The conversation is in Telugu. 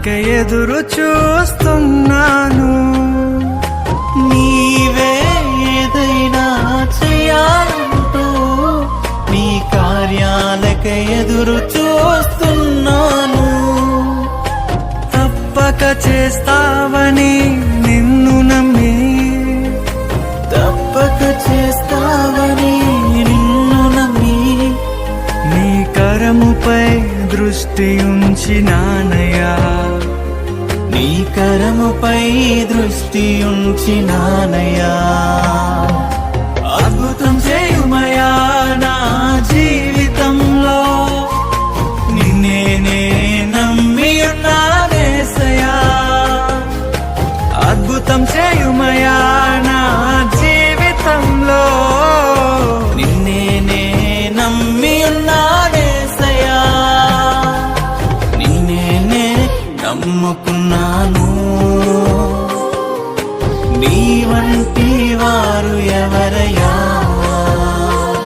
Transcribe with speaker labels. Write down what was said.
Speaker 1: కార్యాలకై ఎదురు చూస్తున్నాను.
Speaker 2: నీవే ఏదైనా చేయాలంటూ నీ కార్యాలకై ఎదురు చూస్తున్నాను.
Speaker 1: తప్పక చేస్తావని నిన్ను నమ్మి,
Speaker 2: తప్పక చేస్తావని నిన్ను నమ్మి
Speaker 1: నీ కరముపై దృష్టి ఉంచినానయ్యా.
Speaker 2: నీ కరముపై దృష్టి ఉంచినానయ్యా.
Speaker 1: అద్భుతం చేయుమయా నా జీవితంలో, నిన్నే నే నమ్మి ఉన్నానేసయ్యా. అద్భుతం చేయుమయా నా జీవితంలో,
Speaker 2: నిన్నే నే నమ్మి ఉన్నానేసయ్యా. నిన్నే నే నమ్ముకున్నాను. నీ వంటి వారు ఎవరయ్యా?